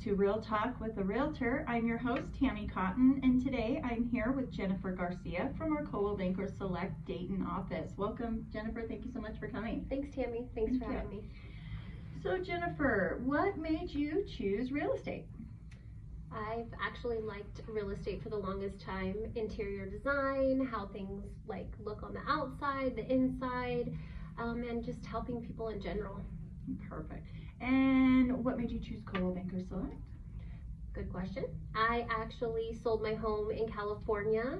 to Real Talk with a Realtor. I'm your host, Tammy Cotton, and today I'm here with Jennifer Garcia from our Coldwell Banker Select Dayton office. Welcome, Jennifer. Thank you so much for coming. Thanks, Tammy. Thanks for having me. So, Jennifer, what made you choose real estate? I've actually liked real estate for the longest time. Interior design, how things like look on the outside, the inside, and just helping people in general. Perfect. And what made you choose Coldwell Banker Select? Good question. I actually sold my home in California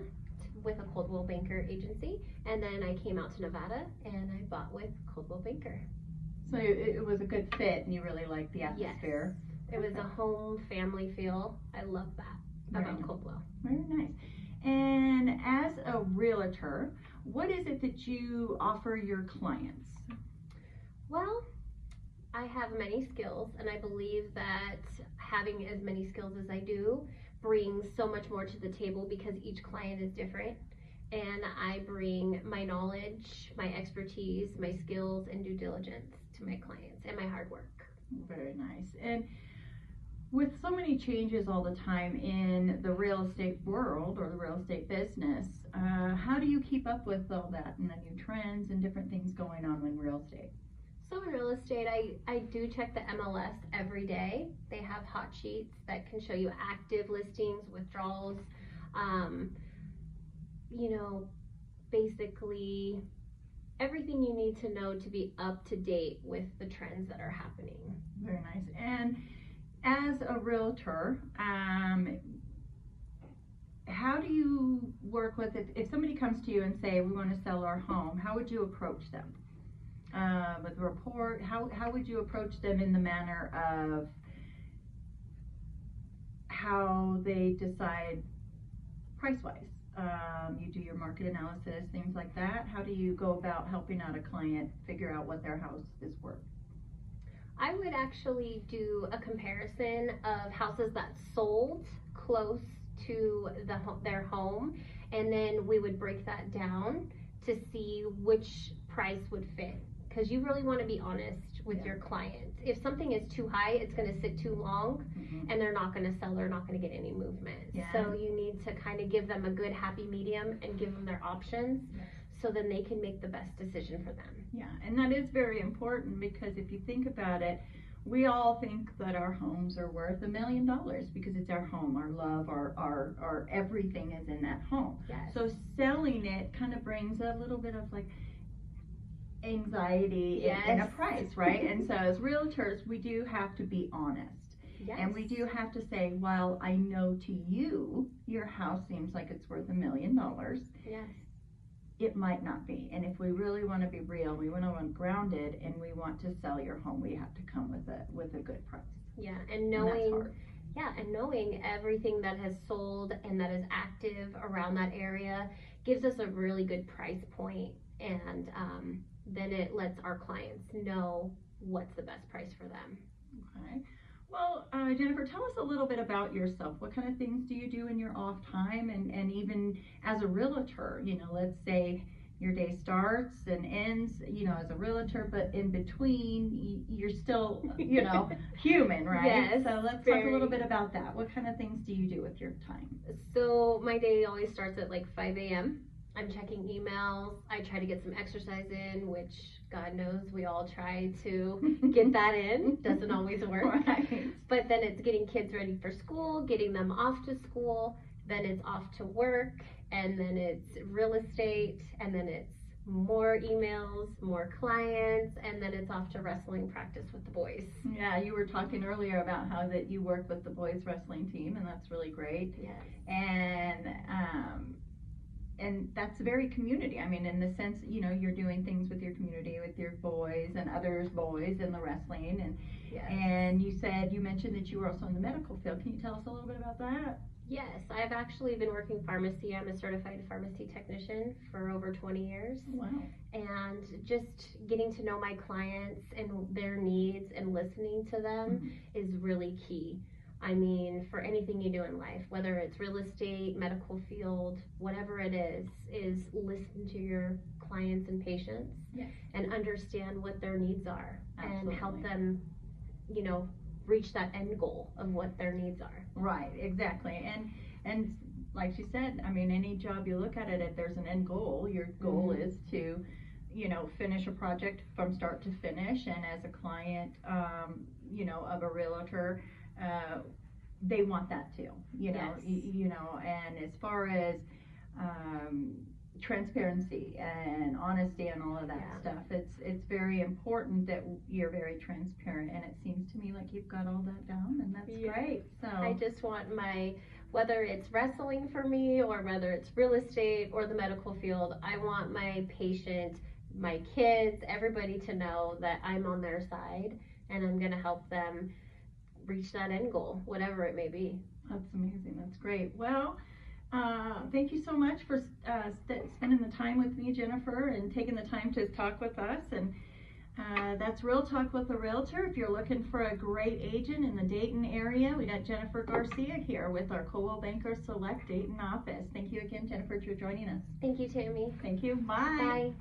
with a Coldwell Banker agency, and then I came out to Nevada and I bought with Coldwell Banker. So it was a good fit and you really liked the atmosphere? Yes. It was a home family feel. I love that about Coldwell. Very nice. And as a realtor, what is it that you offer your clients? Well, I have many skills, and I believe that having as many skills as I do brings so much more to the table because each client is different. And I bring my knowledge, my expertise, my skills, and due diligence to my clients and my hard work. Very nice. And with so many changes all the time in the real estate world or the real estate business, how do you keep up with all that and the new trends and different things going on in real estate? So in real estate, I do check the MLS every day. They have hot sheets that can show you active listings, withdrawals, basically everything you need to know to be up to date with the trends that are happening. Very nice. And as a realtor, how do you work with it? If somebody comes to you and say, we want to sell our home, how would you approach them? With a report, how would you approach them in the manner of how they decide price-wise? You do your market analysis, things like that. How do you go about helping out a client figure out what their house is worth? I would actually do a comparison of houses that sold close to their home, and then we would break that down to see which price would fit. Because you really want to be honest with your client. If something is too high, it's going to sit too long, and they're not going to sell, they're not going to get any movement. So you need to kind of give them a good happy medium and give them their options so then they can make the best decision for them. Yeah, and that is very important because if you think about it, we all think that our homes are worth $1 million because it's our home, our love, our everything is in that home. Yes. So selling it kind of brings a little bit of like anxiety in a price, right? And so as realtors, we do have to be honest. Yes. And we do have to say, well, I know to you, your house seems like it's worth $1 million. Yes. It might not be. And if we really want to be real, we want to be grounded, and we want to sell your home, we have to come with a good price. Yeah, and knowing everything that has sold and that is active around that area gives us a really good price point, and then it lets our clients know what's the best price for them. Okay. Well, Jennifer, tell us a little bit about yourself. What kind of things do you do in your off time? And even as a realtor, let's say your day starts and ends, as a realtor, but in between, you're still, human, right? Yes. So let's talk a little bit about that. What kind of things do you do with your time? So my day always starts at like 5 a.m. I'm checking emails. I try to get some exercise in, which God knows we all try to get that in. Doesn't always work. Right. But then it's getting kids ready for school, getting them off to school, then it's off to work, and then it's real estate, and then it's more emails, more clients, and then it's off to wrestling practice with the boys. Yeah, you were talking earlier about how that you work with the boys wrestling team, and that's really great. Yes. And that's very community. I mean, in the sense, you're doing things with your community, with your boys and others' boys in the wrestling. And you mentioned that you were also in the medical field. Can you tell us a little bit about that? Yes, I've actually been working pharmacy. I'm a certified pharmacy technician for over 20 years. Wow. And just getting to know my clients and their needs and listening to them is really key. I mean, for anything you do in life, whether it's real estate, medical field, whatever it is listen to your clients and patients and understand what their needs are and help them, reach that end goal of what their needs are. Right, exactly. And like she said, I mean, any job you look at it, if there's an end goal, your goal Mhm. is to, you know, finish a project from start to finish. And as a client, you know, of a realtor, they want that too, you know. Yes. You know, and as far as um, transparency and honesty and all of that Yeah. stuff, it's very important that you're very transparent. And it seems to me like you've got all that down, and that's Yeah. great. So I just want whether it's wrestling for me or whether it's real estate or the medical field, I want my patient, my kids, everybody to know that I'm on their side and I'm going to help them reach that end goal, whatever it may be. That's amazing. That's great. Well, thank you so much for spending the time with me, Jennifer, and taking the time to talk with us. And that's Real Talk with a Realtor. If you're looking for a great agent in the Dayton area, we got Jennifer Garcia here with our Coldwell Banker Select Dayton office. Thank you again, Jennifer, for joining us. Thank you, Tammy. Thank you. Bye. Bye.